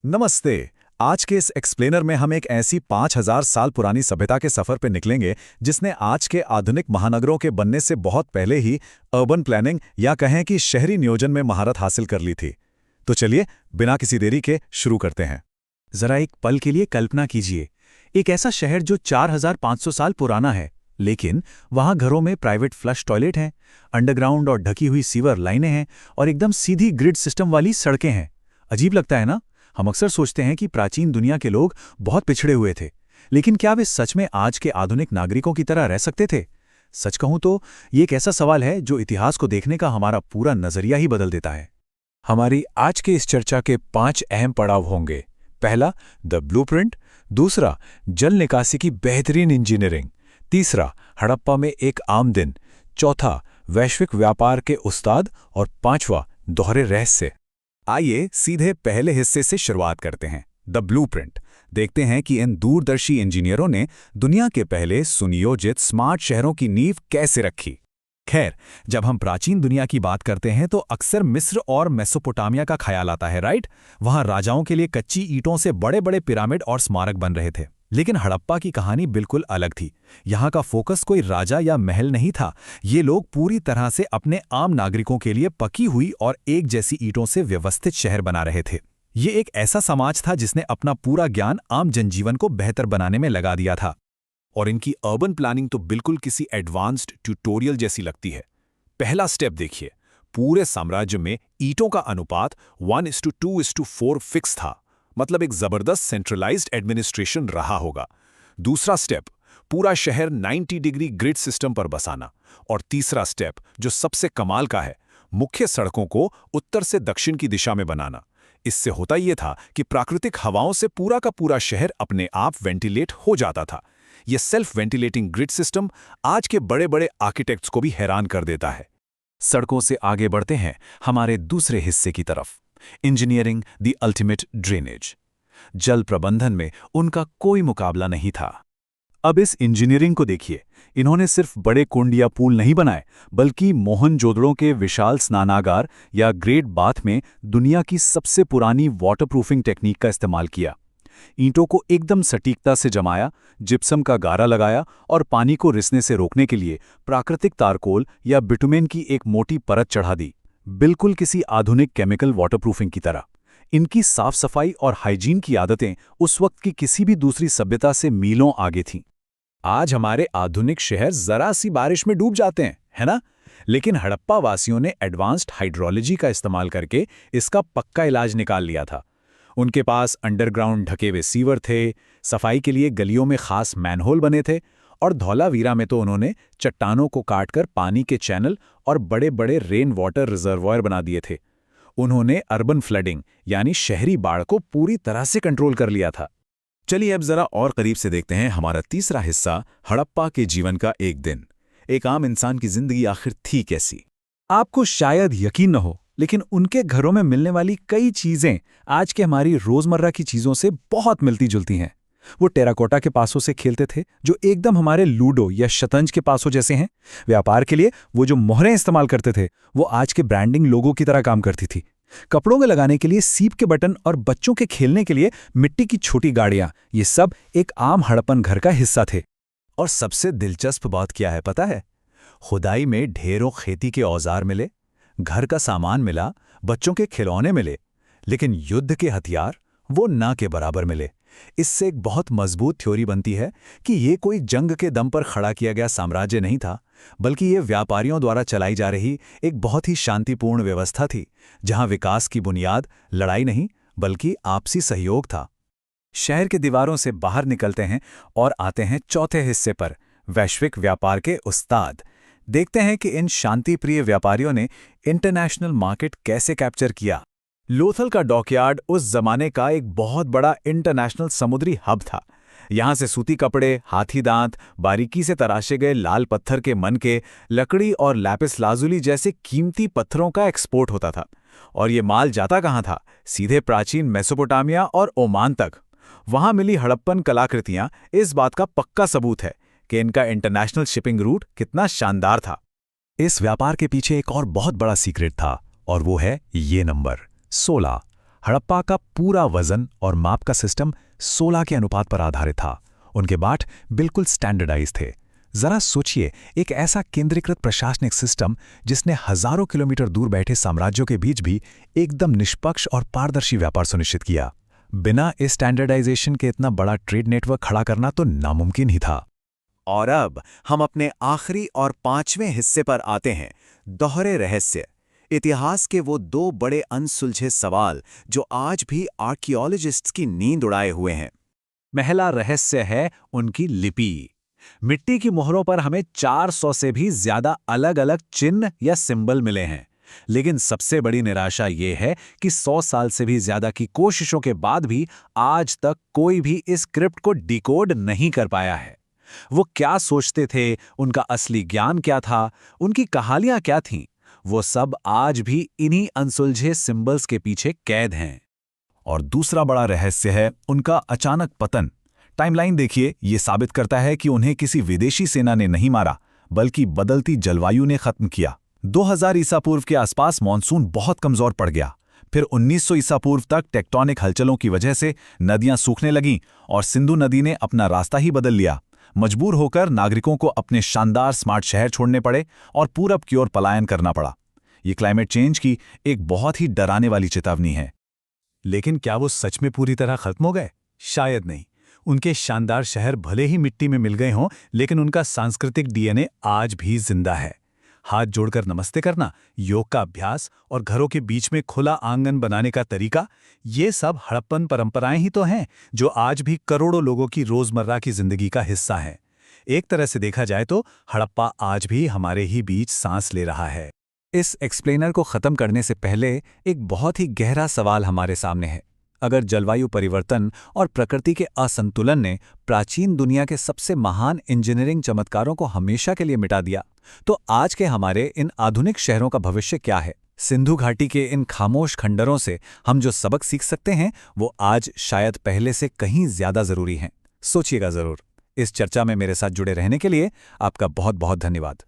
नमस्ते। आज के इस एक्सप्लेनर में हम एक ऐसी 5000 साल पुरानी सभ्यता के सफर पे निकलेंगे जिसने आज के आधुनिक महानगरों के बनने से बहुत पहले ही अर्बन प्लानिंग या कहें कि शहरी नियोजन में महारत हासिल कर ली थी। तो चलिए बिना किसी देरी के शुरू करते हैं। जरा एक पल के लिए कल्पना कीजिए, एक ऐसा शहर जो 4500 साल पुराना है, लेकिन वहां घरों में प्राइवेट फ्लश टॉयलेट हैं, अंडरग्राउंड और ढकी हुई सीवर लाइनें हैं और एकदम सीधी ग्रिड सिस्टम वाली सड़कें हैं। अजीब लगता है ना? हम अक्सर सोचते हैं कि प्राचीन दुनिया के लोग बहुत पिछड़े हुए थे, लेकिन क्या वे सच में आज के आधुनिक नागरिकों की तरह रह सकते थे? सच कहूं तो ये एक ऐसा सवाल है जो इतिहास को देखने का हमारा पूरा नजरिया ही बदल देता है। हमारी आज के इस चर्चा के 5 अहम पड़ाव होंगे। पहला, द ब्लूप्रिंट। दूसरा, जल निकासी की बेहतरीन इंजीनियरिंग। तीसरा, हड़प्पा में एक आम दिन। चौथा, वैश्विक व्यापार के उस्ताद। और पांचवा, दोहरे रहस्य। आइए सीधे पहले हिस्से से शुरुआत करते हैं, द ब्लूप्रिंट। देखते हैं कि इन दूरदर्शी इंजीनियरों ने दुनिया के पहले सुनियोजित स्मार्ट शहरों की नींव कैसे रखी। खैर, जब हम प्राचीन दुनिया की बात करते हैं तो अक्सर मिस्र और मेसोपोटामिया का ख्याल आता है, राइट? वहां राजाओं के लिए कच्ची ईंटों से बड़े बड़े पिरामिड और स्मारक बन रहे थे। लेकिन हड़प्पा की कहानी बिल्कुल अलग थी। यहाँ का फोकस कोई राजा या महल नहीं था। ये लोग पूरी तरह से अपने आम नागरिकों के लिए पकी हुई और एक जैसी ईंटों से व्यवस्थित शहर बना रहे थे। ये एक ऐसा समाज था जिसने अपना पूरा ज्ञान आम जनजीवन को बेहतर बनाने में लगा दिया था। और इनकी अर्बन प्लानिंग तो बिल्कुल किसी एडवांस्ड ट्यूटोरियल जैसी लगती है। पहला स्टेप देखिए, पूरे साम्राज्य में ईंटों का अनुपात 1:2:4 फिक्स था, मतलब एक जबरदस्त सेंट्रलाइज्ड एडमिनिस्ट्रेशन रहा होगा। दूसरा स्टेप, पूरा शहर 90 डिग्री ग्रिड सिस्टम पर बसाना। और तीसरा स्टेप, जो सबसे कमाल का है, मुख्य सड़कों को उत्तर से दक्षिण की दिशा में बनाना। इससे होता यह था कि प्राकृतिक हवाओं से पूरा का पूरा शहर अपने आप वेंटिलेट हो जाता था। यह सेल्फ वेंटिलेटिंग ग्रिड सिस्टम आज के बड़े बड़े आर्किटेक्ट्स को भी हैरान कर देता है। सड़कों से आगे बढ़ते हैं हमारे दूसरे हिस्से की तरफ, इंजीनियरिंग द अल्टीमेट ड्रेनेज। जल प्रबंधन में उनका कोई मुकाबला नहीं था। अब इस इंजीनियरिंग को देखिए, इन्होंने सिर्फ बड़े कुंड या पूल नहीं बनाए, बल्कि मोहनजोदड़ो के विशाल स्नानागार या ग्रेट बाथ में दुनिया की सबसे पुरानी वाटरप्रूफिंग टेक्निक का इस्तेमाल किया। ईंटों को एकदम सटीकता से जमाया, जिप्सम का गारा लगाया और पानी को रिसने से रोकने के लिए प्राकृतिक तारकोल या बिटुमेन की एक मोटी परत चढ़ा दी, बिल्कुल किसी आधुनिक केमिकल वाटरप्रूफिंग की तरह। इनकी साफ सफाई और हाइजीन की आदतें उस वक्त की किसी भी दूसरी सभ्यता से मीलों आगे थीं। आज हमारे आधुनिक शहर जरा सी बारिश में डूब जाते हैं, है ना? लेकिन हड़प्पा वासियों ने एडवांस्ड हाइड्रोलॉजी का इस्तेमाल करके इसका पक्का इलाज निकाल लिया था। उनके पास अंडरग्राउंड ढके हुए सीवर थे, सफाई के लिए गलियों में खास मैनहोल बने थे, और धौलावीरा में तो उन्होंने चट्टानों को काटकर पानी के चैनल और बड़े बड़े रेन वाटर रिजर्वॉयर बना दिए थे। उन्होंने अर्बन फ्लडिंग यानी शहरी बाढ़ को पूरी तरह से कंट्रोल कर लिया था। चलिए अब जरा और करीब से देखते हैं हमारा तीसरा हिस्सा, हड़प्पा के जीवन का एक दिन। एक आम इंसान की जिंदगी आखिर थी कैसी? आपको शायद यकीन न हो, लेकिन उनके घरों में मिलने वाली कई चीजें आज के हमारी रोजमर्रा की चीजों से बहुत मिलती जुलती हैं। वो टेराकोटा के पासों से खेलते थे, जो एकदम हमारे लूडो या शतरंज के पासों जैसे हैं। व्यापार के लिए वो जो मोहरें इस्तेमाल करते थे, वो आज के ब्रांडिंग लोगों की तरह काम करती थी। कपड़ों में लगाने के लिए सीप के बटन और बच्चों के खेलने के लिए मिट्टी की छोटी गाड़ियां, ये सब एक आम हड़प्पन घर का हिस्सा थे। और सबसे दिलचस्प बात क्या है पता है? खुदाई में ढेरों खेती के औजार मिले, घर का सामान मिला, बच्चों के खिलौने मिले, लेकिन युद्ध के हथियार वो ना के बराबर मिले। इससे एक बहुत मजबूत थ्योरी बनती है कि ये कोई जंग के दम पर खड़ा किया गया साम्राज्य नहीं था, बल्कि ये व्यापारियों द्वारा चलाई जा रही एक बहुत ही शांतिपूर्ण व्यवस्था थी, जहां विकास की बुनियाद लड़ाई नहीं बल्कि आपसी सहयोग था। शहर के दीवारों से बाहर निकलते हैं और आते हैं चौथे हिस्से पर, वैश्विक व्यापार के उस्ताद। देखते हैं कि इन शांतिप्रिय व्यापारियों ने इंटरनेशनल मार्केट कैसे कैप्चर किया। लोथल का डॉकयार्ड उस जमाने का एक बहुत बड़ा इंटरनेशनल समुद्री हब था। यहाँ से सूती कपड़े, हाथी दांत, बारीकी से तराशे गए लाल पत्थर के मनके, लकड़ी और लैपिस लाजुली जैसे कीमती पत्थरों का एक्सपोर्ट होता था। और ये माल जाता कहाँ था? सीधे प्राचीन मेसोपोटामिया और ओमान तक। वहाँ मिली हड़प्पन कलाकृतियाँ इस बात का पक्का सबूत है कि इनका इंटरनेशनल शिपिंग रूट कितना शानदार था। इस व्यापार के पीछे एक और बहुत बड़ा सीक्रेट था, और वो है ये नंबर 16। हड़प्पा का पूरा वजन और माप का सिस्टम 16 के अनुपात पर आधारित था। उनके बाट बिल्कुल स्टैंडर्डाइज थे। जरा सोचिए, एक ऐसा केंद्रीकृत प्रशासनिक सिस्टम जिसने हजारों किलोमीटर दूर बैठे साम्राज्यों के बीच भी एकदम निष्पक्ष और पारदर्शी व्यापार सुनिश्चित किया। बिना इस स्टैंडर्डाइजेशन के इतना बड़ा ट्रेड नेटवर्क खड़ा करना तो नामुमकिन ही था। और अब हम अपने आखिरी और 5वें हिस्से पर आते हैं, दोहरे रहस्य। इतिहास के वो 2 बड़े अनसुलझे सवाल जो आज भी आर्कियोलॉजिस्ट्स की नींद उड़ाए हुए हैं। पहला रहस्य है उनकी लिपि। मिट्टी की मोहरों पर हमें 400 से भी ज्यादा अलग अलग चिन्ह या सिंबल मिले हैं, लेकिन सबसे बड़ी निराशा ये है कि 100 साल से भी ज्यादा की कोशिशों के बाद भी आज तक कोई भी इस स्क्रिप्ट को डिकोड नहीं कर पाया है। वो क्या सोचते थे, उनका असली ज्ञान क्या था, उनकी कहानियां क्या थीं, वो सब आज भी इन्हीं अनसुलझे सिंबल्स के पीछे कैद हैं। और दूसरा बड़ा रहस्य है उनका अचानक पतन। टाइमलाइन देखिए, ये साबित करता है कि उन्हें किसी विदेशी सेना ने नहीं मारा, बल्कि बदलती जलवायु ने खत्म किया। 2000 ईसा पूर्व के आसपास मॉनसून बहुत कमजोर पड़ गया। फिर 1900 ईसा पूर्व तक टेक्टोनिक हलचलों की वजह से नदियां सूखने लगीं और सिंधु नदी ने अपना रास्ता ही बदल लिया। मजबूर होकर नागरिकों को अपने शानदार स्मार्ट शहर छोड़ने पड़े और पूरब की ओर पलायन करना पड़ा। ये क्लाइमेट चेंज की एक बहुत ही डराने वाली चेतावनी है। लेकिन क्या वो सच में पूरी तरह खत्म हो गए? शायद नहीं। उनके शानदार शहर भले ही मिट्टी में मिल गए हों, लेकिन उनका सांस्कृतिक डीएनए आज भी जिंदा है। हाथ जोड़कर नमस्ते करना, योग का अभ्यास और घरों के बीच में खुला आंगन बनाने का तरीका, ये सब हड़प्पन परंपराएं ही तो हैं जो आज भी करोड़ों लोगों की रोजमर्रा की जिंदगी का हिस्सा हैं। एक तरह से देखा जाए तो हड़प्पा आज भी हमारे ही बीच सांस ले रहा है। इस एक्सप्लेनर को खत्म करने से पहले एक बहुत ही गहरा सवाल हमारे सामने है। अगर जलवायु परिवर्तन और प्रकृति के असंतुलन ने प्राचीन दुनिया के सबसे महान इंजीनियरिंग चमत्कारों को हमेशा के लिए मिटा दिया, तो आज के हमारे इन आधुनिक शहरों का भविष्य क्या है? सिंधु घाटी के इन खामोश खंडरों से हम जो सबक सीख सकते हैं, वो आज शायद पहले से कहीं ज्यादा जरूरी हैं। सोचिएगा जरूर। इस चर्चा में मेरे साथ जुड़े रहने के लिए आपका बहुत बहुत धन्यवाद।